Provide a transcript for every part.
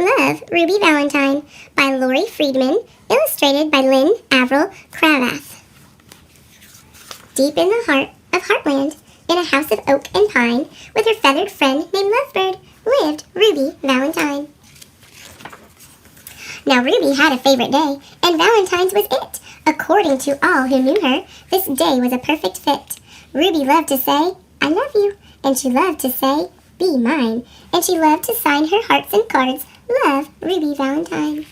Love, Ruby Valentine by Lori Friedman, illustrated by Lynn Avril Cravath. Deep in the heart of Heartland, in a house of oak and pine, with her feathered friend named Lovebird, lived Ruby Valentine. Now Ruby had a favorite day, and Valentine's was it. According to all who knew her, this day was a perfect fit. Ruby loved to say, "I love you," and she loved to say, "Be mine," and she loved to sign her hearts and cards, "Love, Ruby Valentine."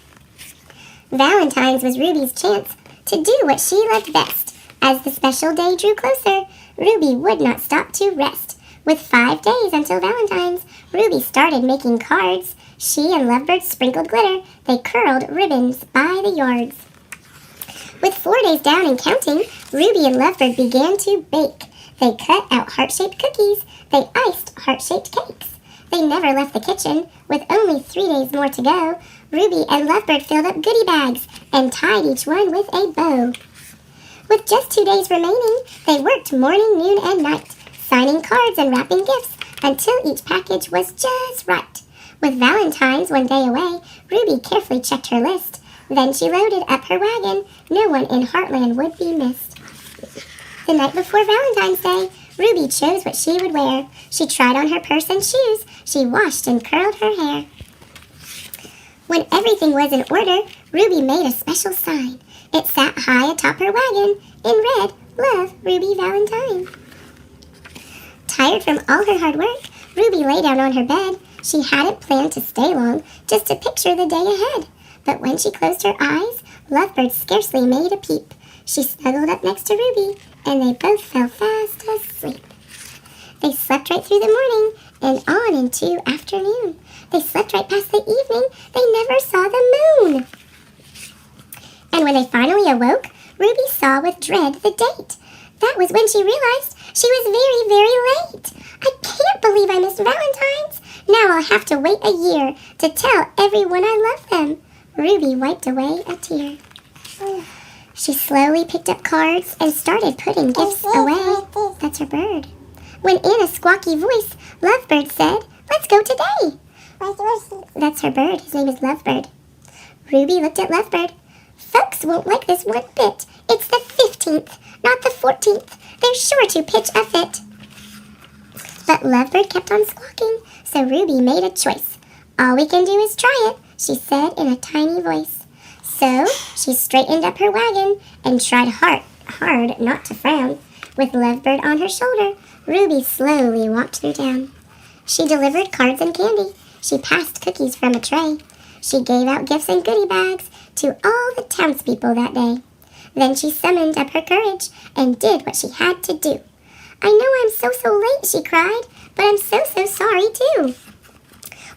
Valentine's was Ruby's chance to do what she loved best. As the special day drew closer, Ruby would not stop to rest. With 5 days until Valentine's, Ruby started making cards. She and Lovebird sprinkled glitter. They curled ribbons by the yards. With 4 days down and counting, Ruby and Lovebird began to bake. They cut out heart-shaped cookies. They iced heart-shaped cakes. They never left the kitchen. With only 3 days more to go, Ruby and Lovebird filled up goodie bags and tied each one with a bow. With just 2 days remaining, they worked morning, noon, and night, signing cards and wrapping gifts until each package was just right. With Valentine's 1 day away, Ruby carefully checked her list. Then she loaded up her wagon. No one in Heartland would be missed. The night before Valentine's Day, Ruby chose what she would wear. She tried on her purse and shoes. She washed and curled her hair. When everything was in order, Ruby made a special sign. It sat high atop her wagon in red, "Love, Ruby Valentine." Tired from all her hard work, Ruby lay down on her bed. She hadn't planned to stay long, just to picture the day ahead. But when she closed her eyes, Lovebird scarcely made a peep. She snuggled up next to Ruby, and they both fell fast asleep. They slept right through the morning and on into afternoon. They slept right past the evening. They never saw the moon. And when they finally awoke, Ruby saw with dread the date. That was when she realized she was very, very late. "I can't believe I missed Valentine's. Now I'll have to wait a year to tell everyone I love them." Ruby wiped away a tear. She slowly picked up cards and started putting gifts away. That's her bird. When in a squawky voice, Lovebird said, "Let's go today." That's her bird. His name is Lovebird. Ruby looked at Lovebird. "Folks won't like this one bit. It's the 15th, not the 14th. They're sure to pitch a fit." But Lovebird kept on squawking, so Ruby made a choice. "All we can do is try it," she said in a tiny voice. So she straightened up her wagon and tried hard not to frown. With Lovebird on her shoulder, Ruby slowly walked through town. She delivered cards and candy. She passed cookies from a tray. She gave out gifts and goodie bags to all the townspeople that day. Then she summoned up her courage and did what she had to do. "I know I'm so late," she cried, "but I'm so sorry too."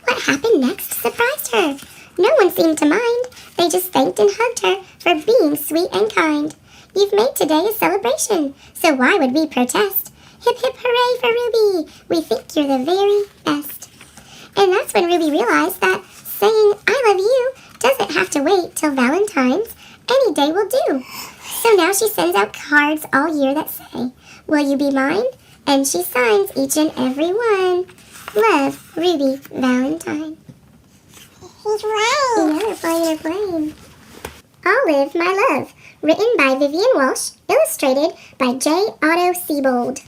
What happened next surprised her. No one seemed to mind. They just thanked and hugged her for being sweet and kind. "You've made today a celebration, so why would we protest? Hip hip hooray for Ruby! We think you're the very best." And that's when Ruby realized that saying "I love you" doesn't have to wait till Valentine's. Any day will do. So now she sends out cards all year that say, "Will you be mine?" And she signs each and every one. Love, Ruby Valentine. He's right. Yeah, they're playing. Olive, My Love, written by Vivian Walsh, illustrated by J. Otto Siebold.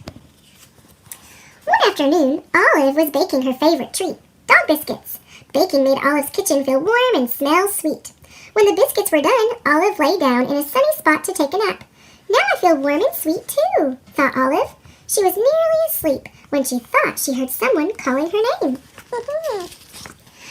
One afternoon, Olive was baking her favorite treat, dog biscuits. Baking made Olive's kitchen feel warm and smell sweet. When the biscuits were done, Olive lay down in a sunny spot to take a nap. "Now I feel warm and sweet too," thought Olive. She was nearly asleep when she thought she heard someone calling her name.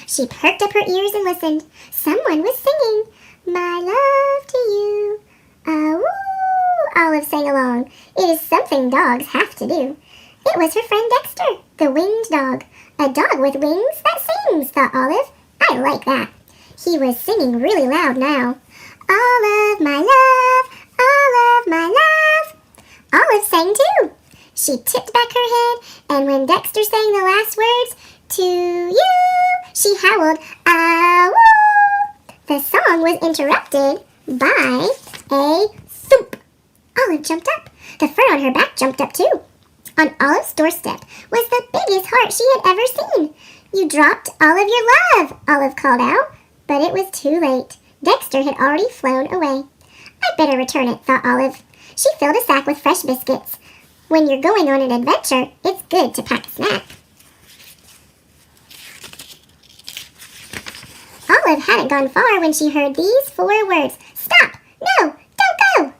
She perked up her ears and listened. Someone was singing, "My love to you." "Ah-woo," Olive sang along. It is something dogs have to do. It was her friend Dexter, the winged dog. A dog with wings that sings, thought Olive. I like that. He was singing really loud now. "Olive, my love, Olive, my love." Olive sang too. She tipped back her head, and when Dexter sang the last words, "To you," she howled, "Ah-woo." The song was interrupted by a thump. Olive jumped up. The fur on her back jumped up too. On Olive's doorstep was the biggest heart she had ever seen. You dropped all of your love, Olive called out. But it was too late. Dexter had already flown away. I'd better return it, thought Olive. She filled a sack with fresh biscuits. When you're going on an adventure, it's good to pack a snack. Olive hadn't gone far when she heard these 4 words. Stop! No! Don't go!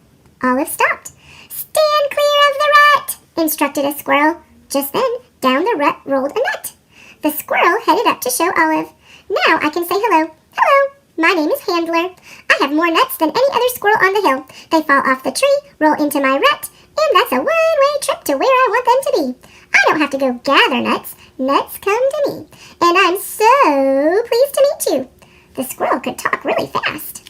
Olive stopped. Stand clear of the rut, instructed a squirrel. Just then, down the rut rolled a nut. The squirrel headed up to show Olive. Now I can say hello. Hello, my name is Handler. I have more nuts than any other squirrel on the hill. They fall off the tree, roll into my rut, and that's a one-way trip to where I want them to be. I don't have to go gather nuts. Nuts come to me. And I'm so pleased to meet you. The squirrel could talk really fast.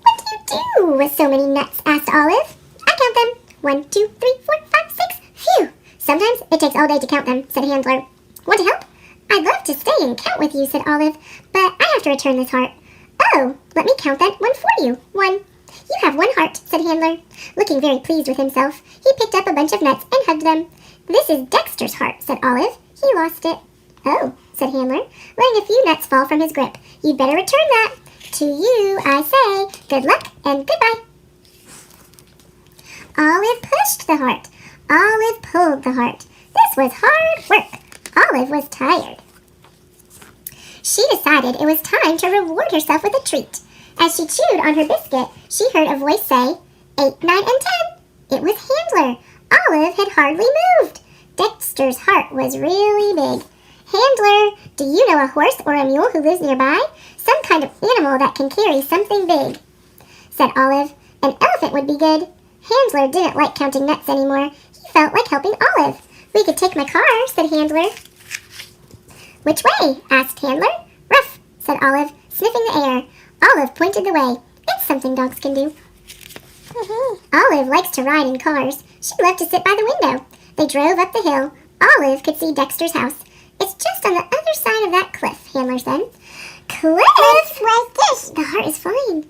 What do you do with so many nuts? Asked Olive. I count them. 1, 2, 3, 4, 5, 6. Phew! Sometimes it takes all day to count them, said Handler. Want to help? I'd love to stay and count with you, said Olive, but I have to return this heart. Oh, let me count that one for you. 1. You have 1 heart, said Handler. Looking very pleased with himself, he picked up a bunch of nuts and hugged them. This is Dexter's heart, said Olive. He lost it. Oh, said Handler, letting a few nuts fall from his grip. You'd better return that. To you, I say, good luck and goodbye. Olive pushed the heart. Olive pulled the heart. This was hard work. Olive was tired. She decided it was time to reward herself with a treat. As she chewed on her biscuit, she heard a voice say, 8, 9, and 10. It was Handler. Olive had hardly moved. Dexter's heart was really big. Handler, do you know a horse or a mule who lives nearby? Some kind of animal that can carry something big, said Olive. An elephant would be good. Handler didn't like counting nuts anymore. He felt like helping Olive. We could take my car, said Handler. Which way? Asked Handler. Ruff, said Olive, sniffing the air. Olive pointed the way. It's something dogs can do. Olive likes to ride in cars. She loved to sit by the window. They drove up the hill. Olive could see Dexter's house. It's just on the other side of that cliff, Handler said. Cliff? What's this? The heart is flying.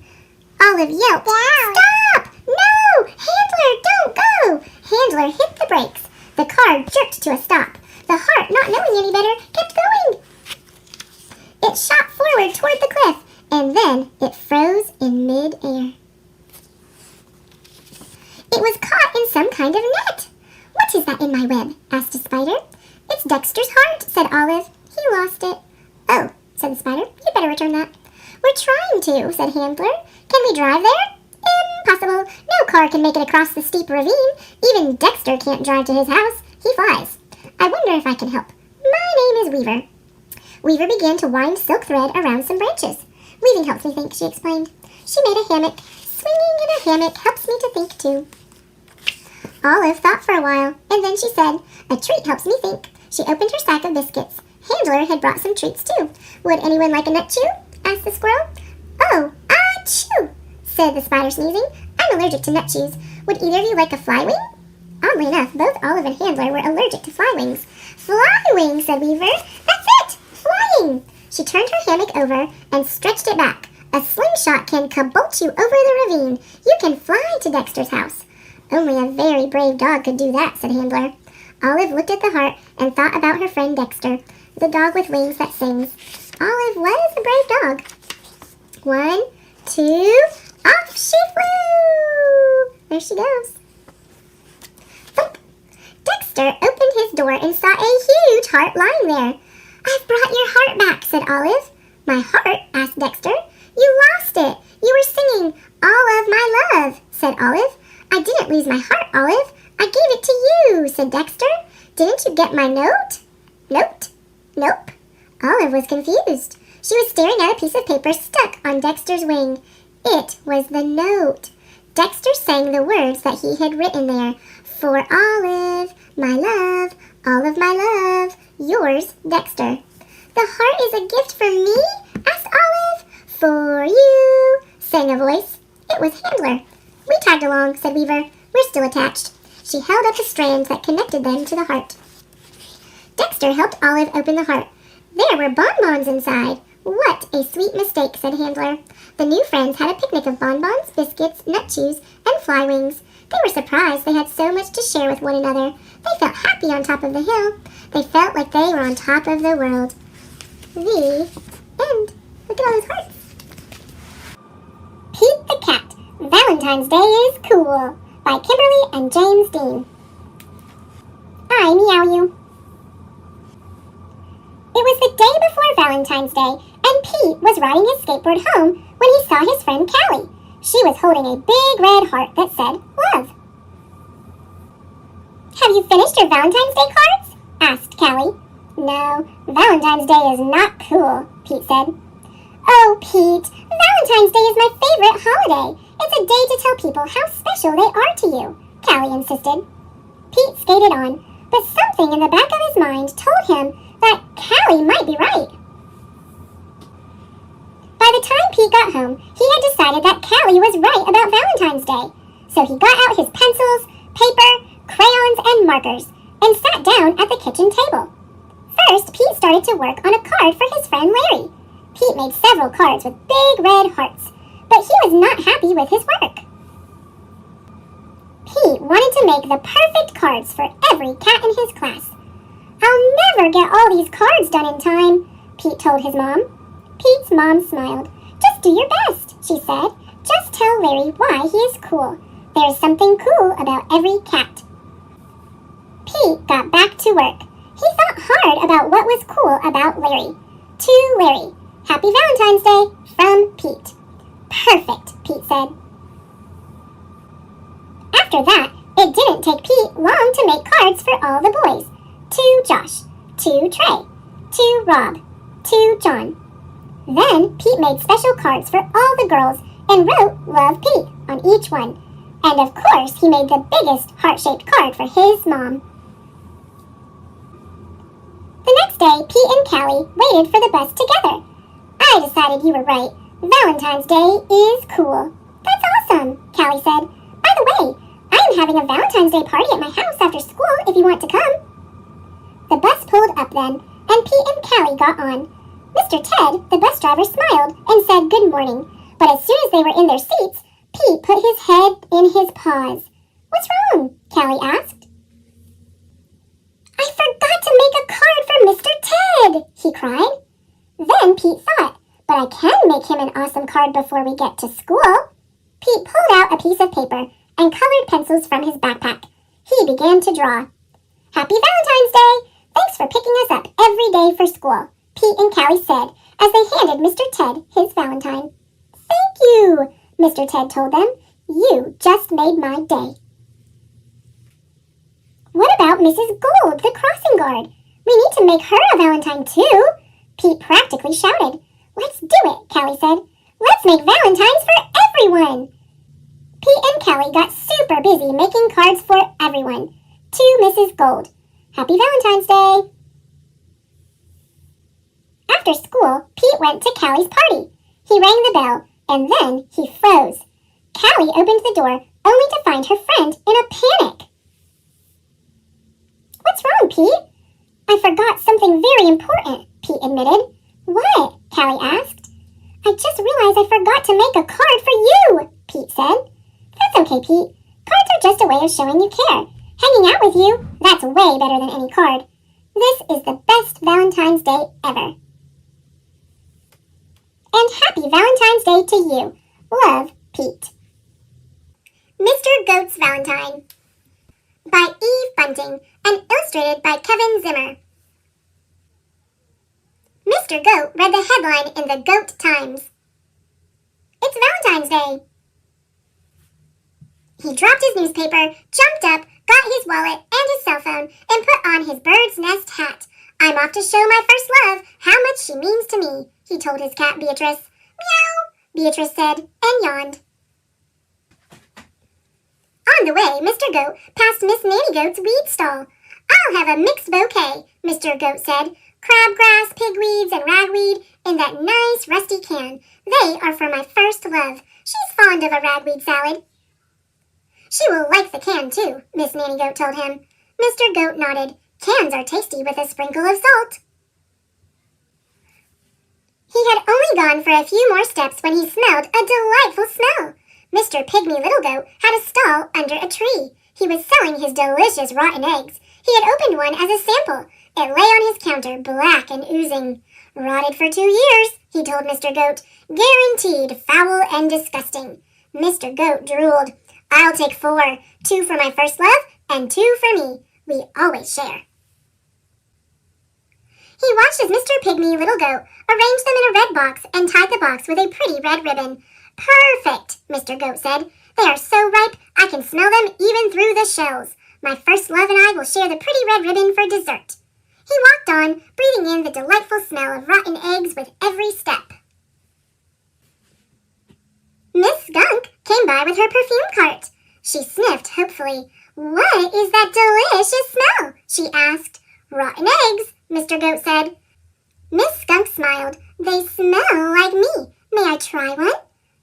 Olive yelped. Down. Stop! No! Handler, don't go! Handler hit the brakes. The car jerked to a stop. The heart, not knowing any better, kept going. It shot forward toward the cliff, and then it froze in mid-air. It was caught in some kind of net. What is that in my web? Asked a spider. It's Dexter's heart, said Olive. He lost it. Oh, said the spider. You'd better return that. We're trying to, said Handler. Can we drive there? Impossible. No car can make it across the steep ravine. Even Dexter can't drive to his house. He flies. I wonder if I can help. My name is Weaver. Weaver began to wind silk thread around some branches. Weaving helps me think, she explained. She made a hammock. Swinging in a hammock helps me to think, too. Olive thought for a while, and then she said, a treat helps me think. She opened her sack of biscuits. Handler had brought some treats, too. Would anyone like a nut chew? Asked the squirrel. Oh, achoo, said the spider, sneezing. I'm allergic to nut chews. Would either of you like a fly wing? Oddly enough, both Olive and Handler were allergic to fly wings. Fly wing, said Weaver. That's it! Flying! She turned her hammock over and stretched it back. A slingshot can cabolt you over the ravine. You can fly to Dexter's house. Only a very brave dog could do that, said Handler. Olive looked at the heart and thought about her friend Dexter, the dog with wings that sings. Olive was a brave dog. 1, 2, off she flew! There she goes. Thump! Dexter opened his door and saw a huge heart lying there. I've brought your heart back, said Olive. My heart? Asked Dexter. You lost it. You were singing, all of my love, said Olive. I didn't lose my heart, Olive. I gave it to you, said Dexter. Didn't you get my note? Note? Nope. Olive was confused. She was staring at a piece of paper stuck on Dexter's wing. It was the note. Dexter sang the words that he had written there. For Olive, my love, all of my love, yours, Dexter. The heart is a gift for me? Asked Olive. For you, sang a voice. It was Handler. We tagged along, said Weaver. We're still attached. She held up the strands that connected them to the heart. Dexter helped Olive open the heart. There were bonbons inside. What a sweet mistake, said Handler. The new friends had a picnic of bonbons, biscuits, nut chews, and fly wings. They were surprised they had so much to share with one another. They felt happy on top of the hill. They felt like they were on top of the world. The end. Look at all those hearts. Pete the Cat. Valentine's Day is Cool by Kimberly and James Dean. I meow you. It was the day before Valentine's Day, and Pete was riding his skateboard home when he saw his friend Callie. She was holding a big red heart that said, Love. Have you finished your Valentine's Day cards? Asked Callie. No, Valentine's Day is not cool, Pete said. Oh, Pete, Valentine's Day is my favorite holiday. It's a day to tell people how special they are to you, Callie insisted. Pete skated on, but something in the back of his mind told him that Callie might be right. By the time Pete got home, he had decided that Callie was right about Valentine's Day. So he got out his pencils, paper, crayons, and markers, and sat down at the kitchen table. First, Pete started to work on a card for his friend Larry. Pete made several cards with big red hearts, but he was not happy with his work. Pete wanted to make the perfect cards for every cat in his class. I'll never get all these cards done in time, Pete told his mom. Pete's mom smiled. Just do your best, she said. Just tell Larry why he is cool. There's something cool about every cat. Pete got back to work. He thought hard about what was cool about Larry. To Larry, Happy Valentine's Day from Pete. Perfect, Pete said. After that, it didn't take Pete long to make cards for all the boys. To Josh, to Trey, to Rob, to John. Then Pete made special cards for all the girls and wrote Love Pete on each one. And of course, he made the biggest heart-shaped card for his mom. The next day, Pete and Callie waited for the bus together. I decided you were right. Valentine's Day is cool. That's awesome, Callie said. By the way, I am having a Valentine's Day party at my house after school if you want to come. The bus pulled up then, and Pete and Callie got on. Mr. Ted, the bus driver, smiled and said good morning, but as soon as they were in their seats, Pete put his head in his paws. What's wrong? Callie asked. I forgot to make a card for Mr. Ted, he cried. Then Pete thought, but I can make him an awesome card before we get to school. Pete pulled out a piece of paper and colored pencils from his backpack. He began to draw. Happy Valentine's Day! Thanks for picking us up every day for school, Pete and Callie said as they handed Mr. Ted his Valentine. Thank you, Mr. Ted told them. You just made my day. What about Mrs. Gold, the crossing guard? We need to make her a Valentine too, Pete practically shouted. Let's do it, Callie said. Let's make Valentines for everyone. Pete and Callie got super busy making cards for everyone. To Mrs. Gold. Happy Valentine's Day. After school, Pete went to Callie's party. He rang the bell, and then he froze. Callie opened the door, only to find her friend in a panic. What's wrong, Pete? I forgot something very important, Pete admitted. What? Callie asked. I just realized I forgot to make a card for you, Pete said. That's okay, Pete. Cards are just a way of showing you care. Hanging out with you, that's way better than any card. This is the best Valentine's Day ever. And happy Valentine's Day to you. Love, Pete. Mr. Goat's Valentine by Eve Bunting and illustrated by Kevin Zimmer. Mr. Goat read the headline in the Goat Times. It's Valentine's Day. He dropped his newspaper, jumped up, got his wallet and his cell phone, and put on his bird's nest hat. I'm off to show my first love how much she means to me, he told his cat Beatrice. Meow, Beatrice said, and yawned. On the way, Mr. Goat passed Miss Nanny Goat's weed stall. I'll have a mixed bouquet, Mr. Goat said. Crabgrass, pigweeds, and ragweed in that nice rusty can. They are for my first love. She's fond of a ragweed salad. She will like the can, too, Miss Nanny Goat told him. Mr. Goat nodded. Cans are tasty with a sprinkle of salt. He had only gone for a few more steps when he smelled a delightful smell. Mr. Pygmy Little Goat had a stall under a tree. He was selling his delicious rotten eggs. He had opened one as a sample. It lay on his counter, black and oozing. Rotted for 2 years, he told Mr. Goat. Guaranteed foul and disgusting. Mr. Goat drooled. I'll take 4. 2 for my first love and 2 for me. We always share. He watched as Mr. Pygmy Little Goat arranged them in a red box and tied the box with a pretty red ribbon. Perfect, Mr. Goat said. They are so ripe I can smell them even through the shells. My first love and I will share the pretty red ribbon for dessert. He walked on, breathing in the delightful smell of rotten eggs with every step. Miss Skunk came by with her perfume cart. She sniffed hopefully. What is that delicious smell? She asked. Rotten eggs, Mr. Goat said. Miss Skunk smiled. They smell like me. May I try one?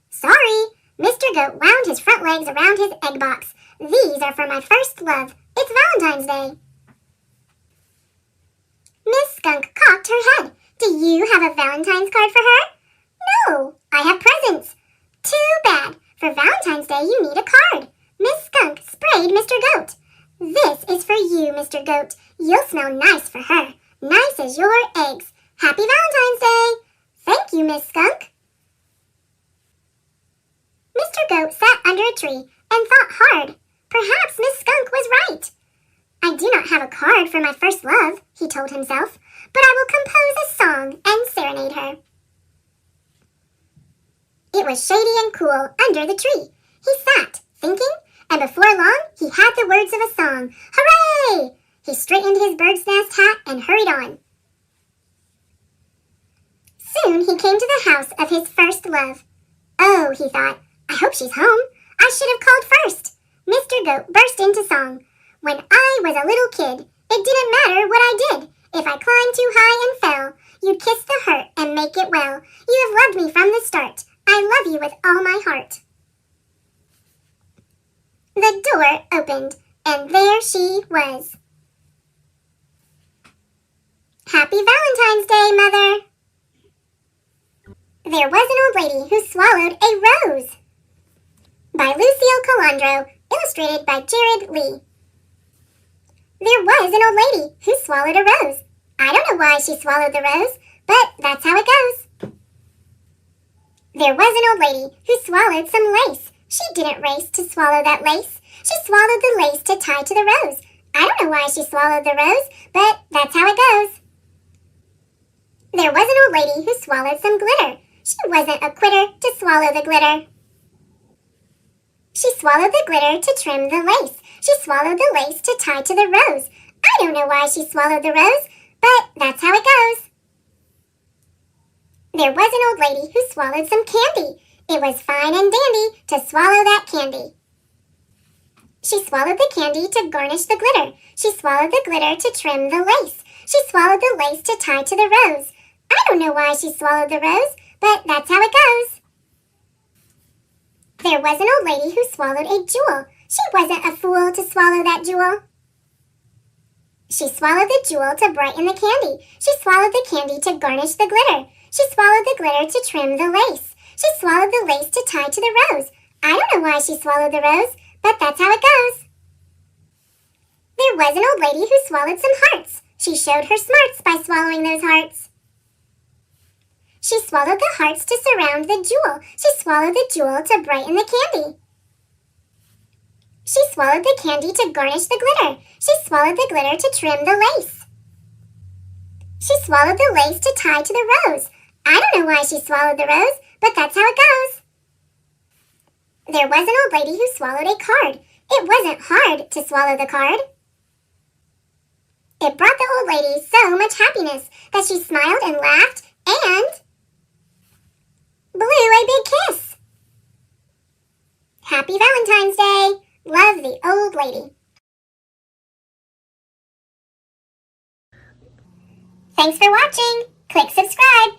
Sorry. Mr. Goat wound his front legs around his egg box. These are for my first love. It's Valentine's Day. Miss Skunk cocked her head. Do you have a Valentine's card for her? No, I have presents. Too bad. For Valentine's Day, you need a card. Miss Skunk sprayed Mr. Goat. This is for you, Mr. Goat. You'll smell nice for her. Nice as your eggs. Happy Valentine's Day. Thank you, Miss Skunk. Mr. Goat sat under a tree and thought hard. Perhaps Miss Skunk was right. I do not have a card for my first love, he told himself, but I will compose a song and serenade her. It was shady and cool under the tree. He sat, thinking, and before long he had the words of a song. Hooray! He straightened his bird's nest hat and hurried on. Soon he came to the house of his first love. Oh, he thought, I hope she's home. I should have called first. Mr. Goat burst into song. When I was a little kid, it didn't matter what I did. If I climbed too high and fell, you'd kiss the hurt and make it well. You have loved me from the start. I love you with all my heart. The door opened, and there she was. Happy Valentine's Day, Mother! There was an old lady who swallowed a rose. By Lucille Colandro, illustrated by Jared Lee. There was an old lady who swallowed a rose. I don't know why she swallowed the rose, but that's how it goes. There was an old lady who swallowed some lace. She didn't race to swallow that lace. She swallowed the lace to tie to the rose. I don't know why she swallowed the rose, but that's how it goes. There was an old lady who swallowed some glitter. She wasn't a quitter to swallow the glitter. She swallowed the glitter to trim the lace. She swallowed the lace to tie to the rose. I don't know why she swallowed the rose, but that's how it goes. There was an old lady who swallowed some candy. It was fine and dandy to swallow that candy. She swallowed the candy to garnish the glitter. She swallowed the glitter to trim the lace. She swallowed the lace to tie to the rose. I don't know why she swallowed the rose, but that's how it goes. There was an old lady who swallowed a jewel. She wasn't a fool to swallow that jewel. She swallowed the jewel to brighten the candy. She swallowed the candy to garnish the glitter. She swallowed the glitter to trim the lace. She swallowed the lace to tie to the rose. I don't know why she swallowed the rose, but that's how it goes. There was an old lady who swallowed some hearts. She showed her smarts by swallowing those hearts. She swallowed the hearts to surround the jewel. She swallowed the jewel to brighten the candy. She swallowed the candy to garnish the glitter. She swallowed the glitter to trim the lace. She swallowed the lace to tie to the rose. I don't know why she swallowed the rose, but that's how it goes. There was an old lady who swallowed a card. It wasn't hard to swallow the card. It brought the old lady so much happiness that she smiled and laughed and blew a big kiss. Happy Valentine's Day! Love, the old lady. Thanks for watching. Click subscribe.